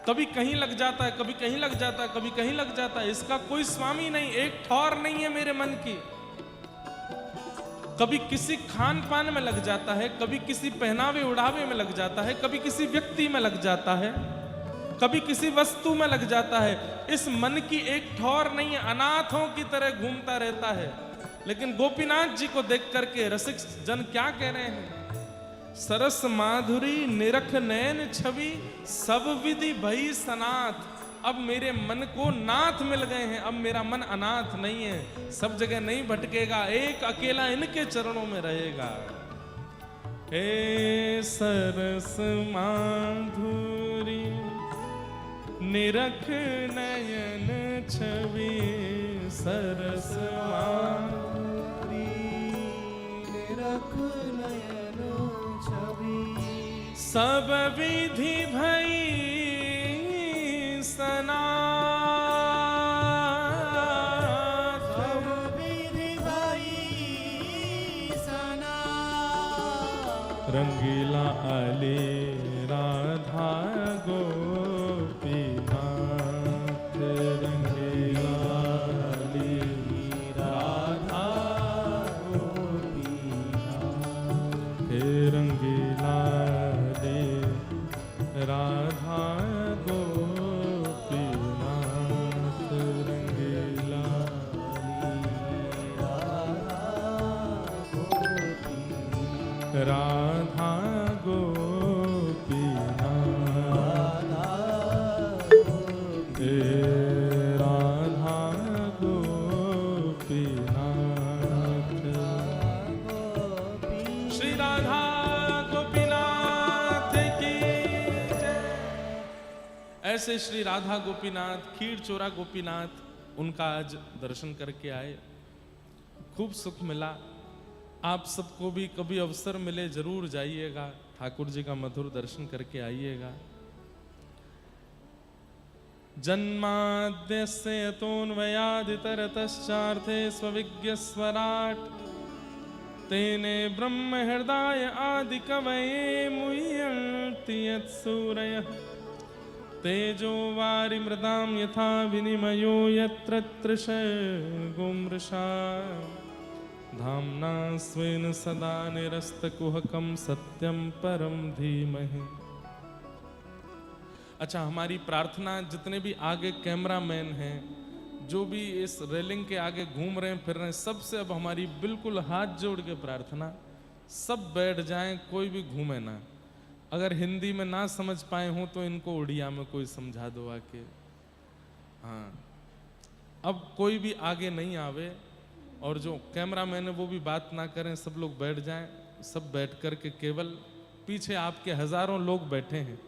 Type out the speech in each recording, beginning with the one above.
कभी कहीं लग जाता है, कभी कहीं लग जाता है, कभी कहीं लग जाता है। इसका कोई स्वामी नहीं, एक ठौर नहीं है मेरे मन की। कभी किसी खान पान में लग जाता है, कभी किसी पहनावे उड़ावे में लग जाता है, कभी किसी व्यक्ति में लग जाता है, कभी किसी वस्तु में लग जाता है। इस मन की एक ठौर नहीं है, अनाथों की तरह घूमता रहता है। लेकिन गोपीनाथ जी को देख करके रसिक जन क्या कह रहे हैं? सरस माधुरी निरख नैन छवि, सब विधि भई सनाथ। अब मेरे मन को नाथ मिल गए हैं, अब मेरा मन अनाथ नहीं है, सब जगह नहीं भटकेगा, एक अकेला इनके चरणों में रहेगा। हे सरस माधुरी निरख नयन छवि, सरस माधुरी निरख नयन छवि, सब विधि भई सनाथ। सब विधि भई सनाथ। रंगीला आले राधा गोपीनाथ, रंगीला आले राधा गोपीनाथ, हे रंगीला आले राधा गोपीनाथ, रंगीला राधा गोपीनाथ, हे राधा गोपीनाथ। श्री राधा गोपीनाथ की जय। ऐसे श्री राधा गोपीनाथ, खीर चोरा गोपीनाथ, उनका आज दर्शन करके आए, खूब सुख मिला। आप सबको भी कभी अवसर मिले जरूर जाइएगा, ठाकुर जी का मधुर दर्शन करके आइएगा। जन्माद्यस्य यतोऽन्वयादितरतश्चार्थे स्वविज्ञ स्वराट्, तेने ब्रह्म हृदय आदि कवये मुह्यन्ति यत्सूरयः। तेजो वारि मृदां यथा विनिमयो यत्र तृषगो मृषा, धाम्ना स्वेन सदा निरस्तकुहकं सत्यं परं धीमहि। अच्छा, हमारी प्रार्थना, जितने भी आगे कैमरामैन हैं, जो भी इस रेलिंग के आगे घूम रहे हैं फिर रहे हैं, सबसे अब हमारी बिल्कुल हाथ जोड़ के प्रार्थना, सब बैठ जाएं, कोई भी घूमे ना। अगर हिंदी में ना समझ पाए हों तो इनको उड़िया में कोई समझा दो आके। हाँ, अब कोई भी आगे नहीं आवे, और जो कैमरामैन है वो भी बात ना करें, सब लोग बैठ जाएं। सब बैठ कर के केवल पीछे आपके हजारों लोग बैठे हैं,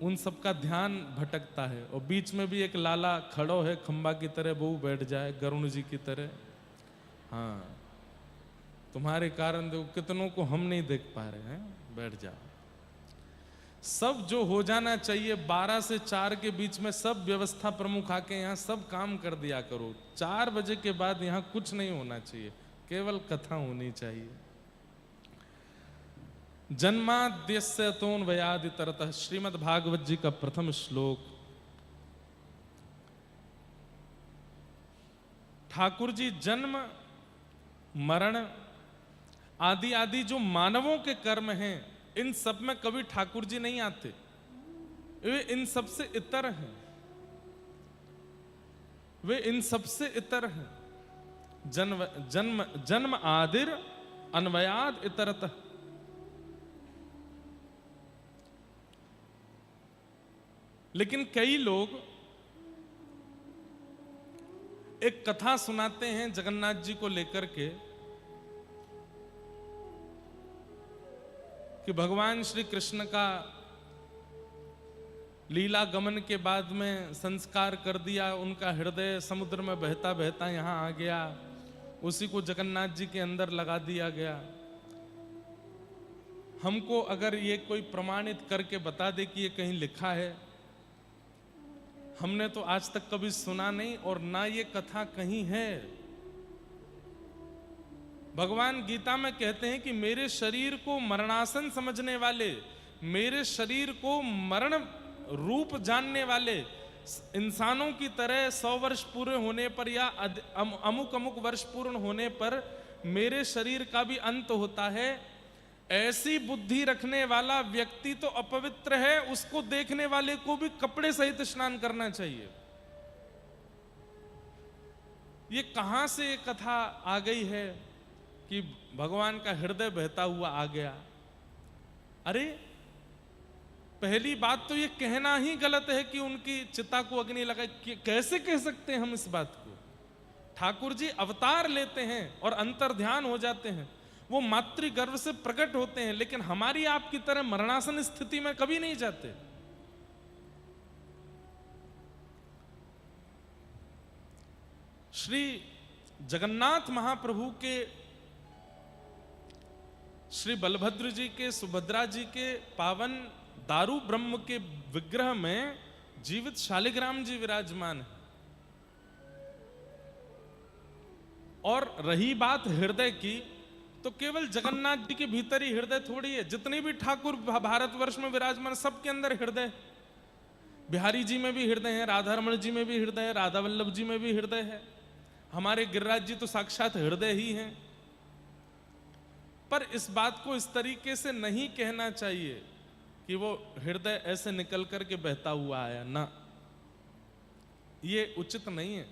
उन सबका ध्यान भटकता है। और बीच में भी एक लाला खड़ो है खंबा की तरह, वो बैठ जाए गरुण जी की तरह। हाँ, तुम्हारे कारण देखो कितनों को हम नहीं देख पा रहे हैं, बैठ जाओ। सब जो हो जाना चाहिए 12 से 4 के बीच में, सब व्यवस्था प्रमुख आके यहाँ सब काम कर दिया करो। 4 बजे के बाद यहाँ कुछ नहीं होना चाहिए, केवल कथा होनी चाहिए। जन्माद्यस्य यतोऽन्वयादितरतः, श्रीमद् भागवत जी का प्रथम श्लोक। ठाकुर जी जन्म मरण आदि आदि जो मानवों के कर्म हैं, इन सब में कभी ठाकुर जी नहीं आते, वे इन सब से इतर हैं, वे इन सब से इतर हैं। जन्म आदिर अन्वयाद इतरतः। लेकिन कई लोग एक कथा सुनाते हैं जगन्नाथ जी को लेकर के कि भगवान श्री कृष्ण का लीला गमन के बाद में संस्कार कर दिया, उनका हृदय समुद्र में बहता बहता यहाँ आ गया, उसी को जगन्नाथ जी के अंदर लगा दिया गया। हमको अगर ये कोई प्रमाणित करके बता दे कि ये कहीं लिखा है, हमने तो आज तक कभी सुना नहीं और ना ये कथा कहीं है। भगवान गीता में कहते हैं कि मेरे शरीर को मरणासन समझने वाले, मेरे शरीर को मरण रूप जानने वाले इंसानों की तरह 100 वर्ष पूरे होने पर या अमुक अमुक वर्ष पूर्ण होने पर मेरे शरीर का भी अंत होता है, ऐसी बुद्धि रखने वाला व्यक्ति तो अपवित्र है, उसको देखने वाले को भी कपड़े सहित स्नान करना चाहिए। ये कहां से ये कथा आ गई है कि भगवान का हृदय बहता हुआ आ गया? अरे पहली बात तो ये कहना ही गलत है कि उनकी चिता को अग्नि लगाई। कैसे कह सकते हैं हम इस बात को? ठाकुर जी अवतार लेते हैं और अंतर ध्यान हो जाते हैं, वो मातृ गर्भ से प्रकट होते हैं, लेकिन हमारी आपकी तरह मरणासन स्थिति में कभी नहीं जाते। श्री जगन्नाथ महाप्रभु के, श्री बलभद्र जी के, सुभद्रा जी के पावन दारू ब्रह्म के विग्रह में जीवित शालिग्राम जी विराजमान है। और रही बात हृदय की, तो केवल जगन्नाथ जी के भीतर ही हृदय थोड़ी है। जितने भी ठाकुर भारतवर्ष में विराजमान सबके अंदर हृदय है। बिहारी जी में भी हृदय है, राधा रमण जी में भी हृदय है, राधा वल्लभ जी में भी हृदय है, हमारे गिरिराज जी तो साक्षात हृदय ही हैं। पर इस बात को इस तरीके से नहीं कहना चाहिए कि वो हृदय ऐसे निकल करके बहता हुआ आया ना, ये उचित नहीं है।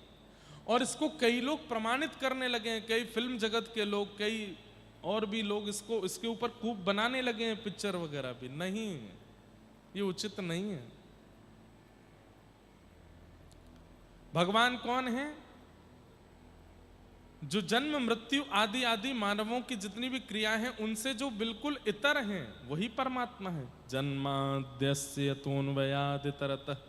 और इसको कई लोग प्रमाणित करने लगे हैं, कई फिल्म जगत के लोग, कई और भी लोग इसको इसके ऊपर खूब बनाने लगे हैं, पिक्चर वगैरह भी। नहीं, ये उचित नहीं है। भगवान कौन है? जो जन्म मृत्यु आदि आदि मानवों की जितनी भी क्रिया हैं उनसे जो बिल्कुल इतर हैं, वही परमात्मा है। जन्माद्यस्य तोन्वयादितरतः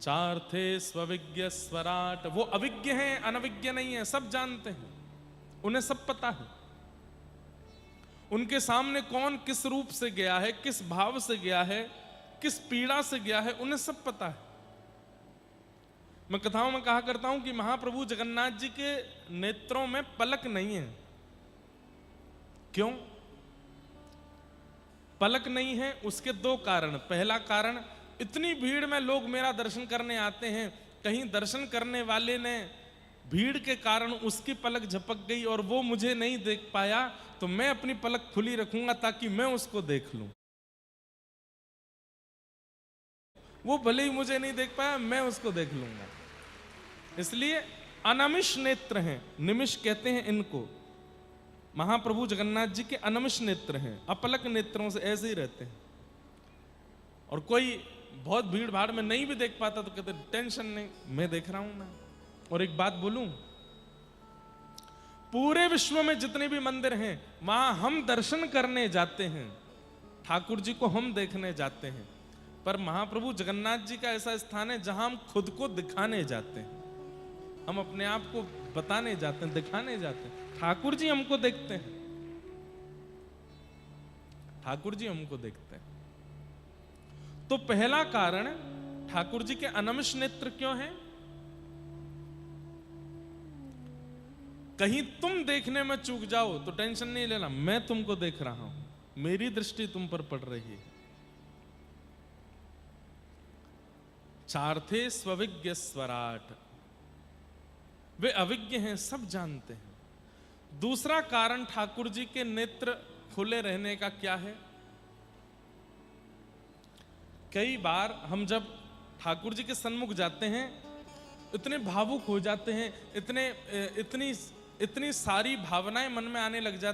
चार्थे स्वविज्ञ स्वराट। वो अविज्ञ हैं, अनविज्ञ नहीं है, सब जानते हैं, उन्हें सब पता है। उनके सामने कौन किस रूप से गया है, किस भाव से गया है, किस पीड़ा से गया है, उन्हें सब पता है। मैं कथाओं में कहा करता हूं कि महाप्रभु जगन्नाथ जी के नेत्रों में पलक नहीं है। क्यों पलक नहीं है? उसके दो कारण। पहला कारण, इतनी भीड़ में लोग मेरा दर्शन करने आते हैं, कहीं दर्शन करने वाले ने भीड़ के कारण उसकी पलक झपक गई और वो मुझे नहीं देख पाया, तो मैं अपनी पलक खुली रखूंगा ताकि मैं उसको देख लूं। वो भले ही मुझे नहीं देख पाया, मैं उसको देख लूंगा। इसलिए अनमिष नेत्र हैं, निमिष कहते हैं इनको। महाप्रभु जगन्नाथ जी के अनमिष नेत्र हैं, अपलक नेत्रों से ऐसे ही रहते हैं। और कोई बहुत भीड़ भाड़ में नहीं भी देख पाता तो कहते टेंशन नहीं, मैं देख रहा हूं ना। और एक बात बोलूं, पूरे विश्व में जितने भी मंदिर हैं वहां हम दर्शन करने जाते हैं, ठाकुर जी को हम देखने जाते हैं, पर महाप्रभु जगन्नाथ जी का ऐसा स्थान है जहां हम खुद को दिखाने जाते हैं, हम अपने आप को बताने जाते हैं, दिखाने जाते हैं। ठाकुर जी हमको देखते हैं, ठाकुर जी हमको देखते हैं। तो पहला कारण, ठाकुर जी के अनमिष नेत्र क्यों हैं? कहीं तुम देखने में चूक जाओ तो टेंशन नहीं लेना, मैं तुमको देख रहा हूं, मेरी दृष्टि तुम पर पड़ रही है। चार्थे स्वविज्ञ स्वराट, वे अविज्ञ हैं, सब जानते हैं। दूसरा कारण ठाकुर जी के नेत्र खुले रहने का क्या है? कई बार हम जब ठाकुर जी के सन्मुख जाते हैं इतने भावुक हो जाते हैं, इतनी सारी भावनाएं मन में आने लग जाती